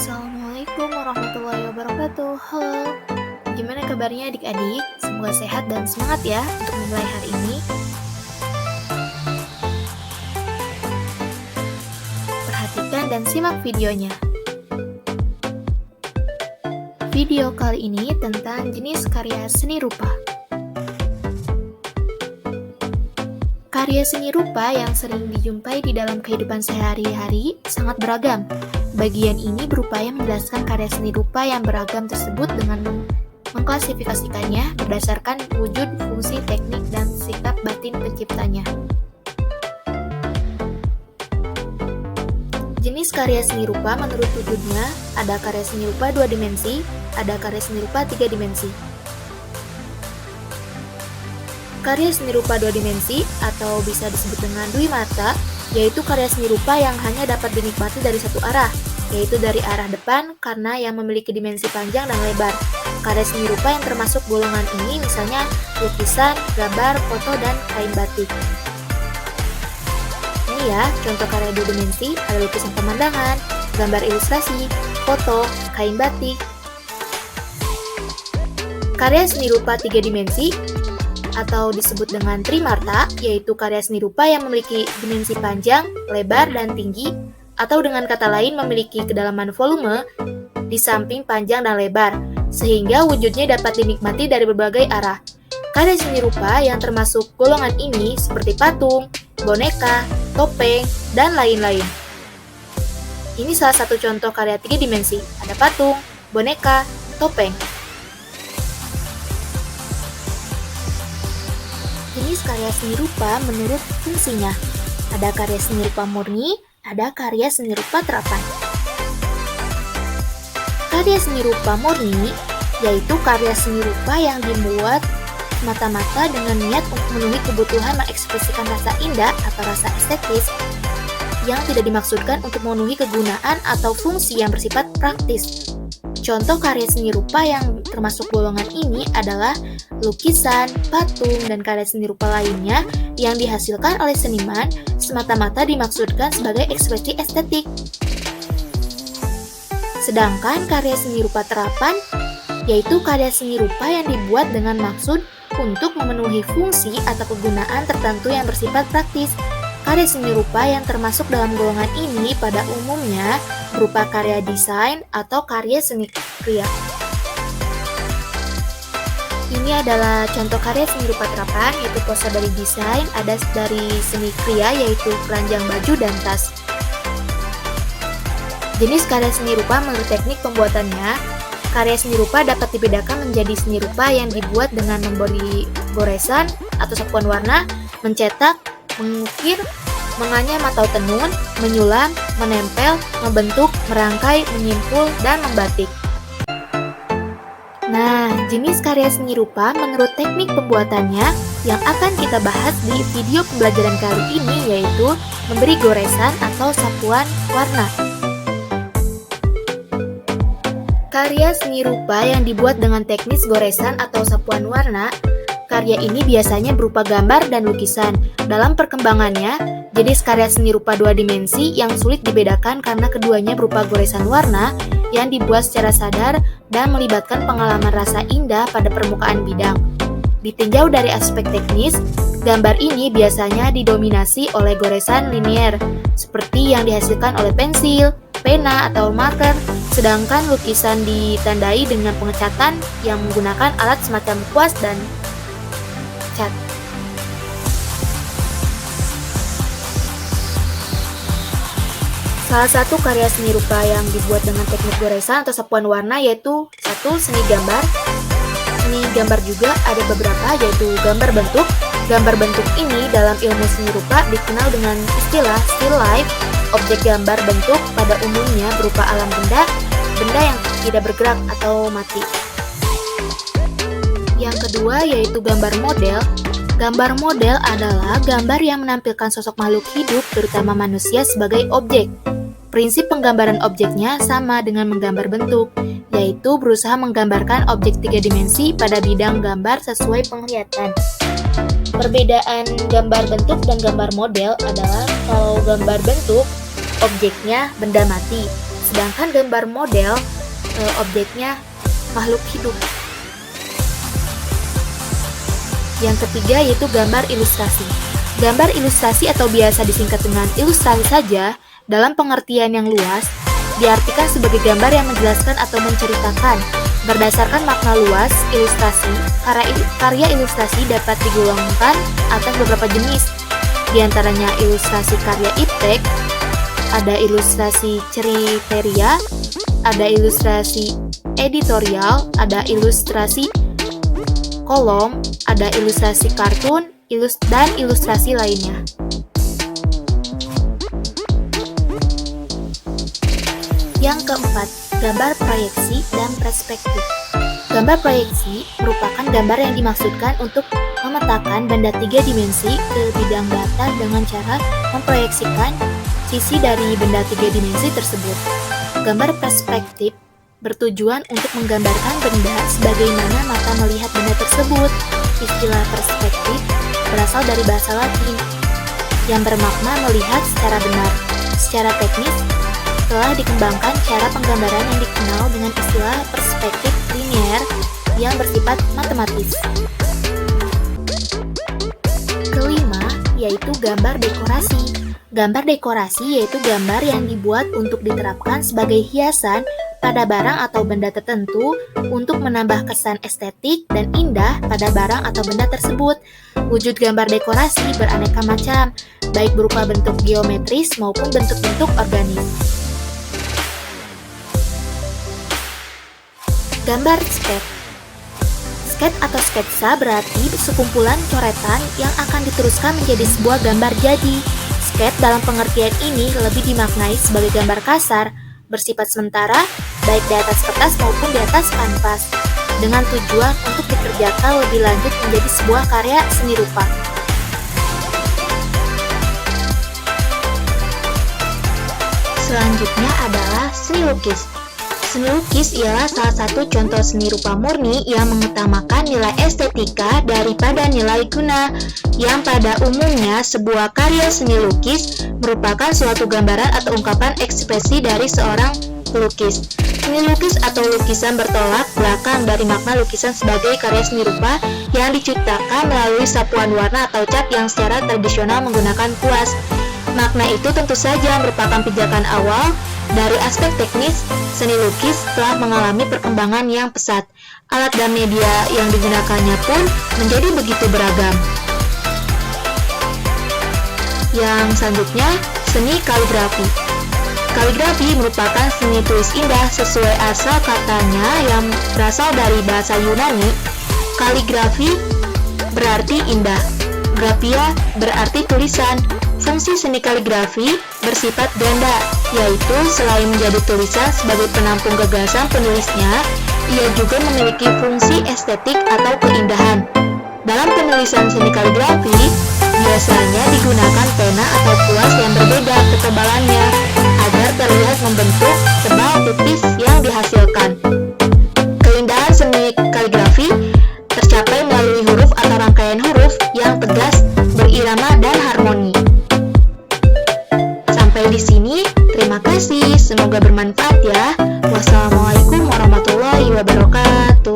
Assalamualaikum warahmatullahi wabarakatuh. Halo, gimana kabarnya adik-adik? Semoga sehat dan semangat ya untuk memulai hari ini. Perhatikan dan simak videonya. Video kali ini tentang jenis karya seni rupa. Karya seni rupa yang sering dijumpai di dalam kehidupan sehari-hari sangat beragam. Bagian ini berupaya menjelaskan karya seni rupa yang beragam tersebut dengan mengklasifikasikannya berdasarkan wujud, fungsi, teknik, dan sikap batin penciptanya. Jenis karya seni rupa menurut wujudnya, ada karya seni rupa 2 dimensi, ada karya seni rupa 3 dimensi. Karya seni rupa 2 dimensi atau bisa disebut dengan dui mata, yaitu karya seni rupa yang hanya dapat dinikmati dari satu arah, yaitu dari arah depan karena yang memiliki dimensi panjang dan lebar. Karya seni rupa yang termasuk golongan ini misalnya lukisan, gambar, foto, dan kain batik. Ini ya, contoh karya 2 dimensi, ada lukisan pemandangan, gambar ilustrasi, foto, kain batik. Karya seni rupa 3 dimensi atau disebut dengan trimarta, yaitu karya seni rupa yang memiliki dimensi panjang, lebar, dan tinggi, atau dengan kata lain memiliki kedalaman volume di samping panjang dan lebar, sehingga wujudnya dapat dinikmati dari berbagai arah. Karya seni rupa yang termasuk golongan ini seperti patung, boneka, topeng, dan lain-lain. Ini salah satu contoh karya 3 dimensi, ada patung, boneka, topeng. Jenis karya seni rupa menurut fungsinya. Ada karya seni rupa murni, ada karya seni rupa terapan. Karya seni rupa murni yaitu karya seni rupa yang dibuat mata-mata dengan niat untuk memenuhi kebutuhan mengekspresikan rasa indah atau rasa estetis yang tidak dimaksudkan untuk memenuhi kegunaan atau fungsi yang bersifat praktis. Contoh karya seni rupa yang termasuk golongan ini adalah lukisan, patung, dan karya seni rupa lainnya yang dihasilkan oleh seniman semata-mata dimaksudkan sebagai ekspresi estetik. Sedangkan karya seni rupa terapan yaitu karya seni rupa yang dibuat dengan maksud untuk memenuhi fungsi atau kegunaan tertentu yang bersifat praktis. Karya seni rupa yang termasuk dalam golongan ini pada umumnya berupa karya desain atau karya seni kriya. Ini adalah contoh karya seni rupa terapan, yaitu pose dari desain, ada dari seni kriya yaitu keranjang baju dan tas. Jenis karya seni rupa menurut teknik pembuatannya, karya seni rupa dapat dibedakan menjadi seni rupa yang dibuat dengan memberi goresan atau sapuan warna, mencetak, mengukir, menganyam atau tenun, menyulam, menempel, membentuk, merangkai, menyimpul, dan membatik. Nah, jenis karya seni rupa menurut teknik pembuatannya yang akan kita bahas di video pembelajaran kali ini yaitu memberi goresan atau sapuan warna. Karya seni rupa yang dibuat dengan teknis goresan atau sapuan warna, karya ini biasanya berupa gambar dan lukisan. Dalam perkembangannya, jenis karya seni rupa 2 dimensi yang sulit dibedakan karena keduanya berupa goresan warna yang dibuat secara sadar dan melibatkan pengalaman rasa indah pada permukaan bidang. Ditinjau dari aspek teknis, gambar ini biasanya didominasi oleh goresan linier, seperti yang dihasilkan oleh pensil, pena, atau marker, sedangkan lukisan ditandai dengan pengecatan yang menggunakan alat semacam kuas dan cat. Salah satu karya seni rupa yang dibuat dengan teknik goresan atau sapuan warna yaitu 1. Seni gambar. Seni gambar juga ada beberapa yaitu gambar bentuk. Gambar bentuk ini dalam ilmu seni rupa dikenal dengan istilah still life. Objek gambar bentuk pada umumnya berupa alam benda yang tidak bergerak atau mati. Yang kedua yaitu gambar model. Gambar model adalah gambar yang menampilkan sosok makhluk hidup, terutama manusia, sebagai objek. Prinsip penggambaran objeknya sama dengan menggambar bentuk, yaitu berusaha menggambarkan objek 3 dimensi pada bidang gambar sesuai penglihatan. Perbedaan gambar bentuk dan gambar model adalah kalau gambar bentuk, objeknya benda mati, Sedangkan gambar model objeknya makhluk hidup. Yang ketiga yaitu gambar ilustrasi. Gambar ilustrasi atau biasa disingkat dengan ilustrasi saja, dalam pengertian yang luas, diartikan sebagai gambar yang menjelaskan atau menceritakan. Berdasarkan makna luas, ilustrasi, karya ilustrasi dapat digolongkan atas beberapa jenis. Di antaranya ilustrasi karya iptek, ada ilustrasi ceriteria, ada ilustrasi editorial, ada ilustrasi kolom, ada ilustrasi kartun, dan ilustrasi lainnya. Yang keempat, gambar proyeksi dan perspektif. Gambar proyeksi merupakan gambar yang dimaksudkan untuk memetakan benda 3 dimensi ke bidang data dengan cara memproyeksikan sisi dari benda 3 dimensi tersebut. Gambar perspektif bertujuan untuk menggambarkan benda sebagaimana mata melihat benda tersebut. Istilah perspektif berasal dari bahasa Latin yang bermakna melihat secara benar. Secara teknis, telah dikembangkan cara penggambaran yang dikenal dengan istilah perspektif linier yang bersifat matematis. Kelima, yaitu gambar dekorasi. Gambar dekorasi yaitu gambar yang dibuat untuk diterapkan sebagai hiasan pada barang atau benda tertentu untuk menambah kesan estetik dan indah pada barang atau benda tersebut. Wujud gambar dekorasi beraneka macam, baik berupa bentuk geometris maupun bentuk-bentuk organik. Gambar sketch. Sketch atau sketsa berarti sekumpulan coretan yang akan diteruskan menjadi sebuah gambar jadi. Sketch dalam pengertian ini lebih dimaknai sebagai gambar kasar, bersifat sementara, baik di atas kertas maupun di atas kanvas, dengan tujuan untuk dikerjakan lebih lanjut menjadi sebuah karya seni rupa. Selanjutnya adalah seni lukis. Seni lukis ialah salah satu contoh seni rupa murni yang mengutamakan nilai estetika daripada nilai guna, yang pada umumnya sebuah karya seni lukis merupakan suatu gambaran atau ungkapan ekspresi dari seorang pelukis. Seni lukis atau lukisan bertolak belakang dari makna lukisan sebagai karya seni rupa yang diciptakan melalui sapuan warna atau cat yang secara tradisional menggunakan kuas. Makna itu tentu saja merupakan pijakan awal. Dari aspek teknis, seni lukis telah mengalami perkembangan yang pesat. Alat dan media yang digunakannya pun menjadi begitu beragam. Yang selanjutnya, seni kaligrafi. Kaligrafi merupakan seni tulis indah sesuai asal katanya yang berasal dari bahasa Yunani. Kaligrafi berarti indah, grafia berarti tulisan. Fungsi seni kaligrafi bersifat ganda, yaitu selain menjadi tulisan sebagai penampung gagasan penulisnya, ia juga memiliki fungsi estetik atau keindahan. Dalam penulisan seni kaligrafi, biasanya digunakan pena atau kuas yang berbeda ketebalannya, agar terlihat membentuk tebal tipis yang dihasilkan. Keindahan seni kaligrafi tercapai melalui huruf atau rangkaian huruf yang tegas, berirama, dan harmoni. Sampai di sini, terima kasih. Semoga bermanfaat ya. Wassalamualaikum warahmatullahi wabarakatuh.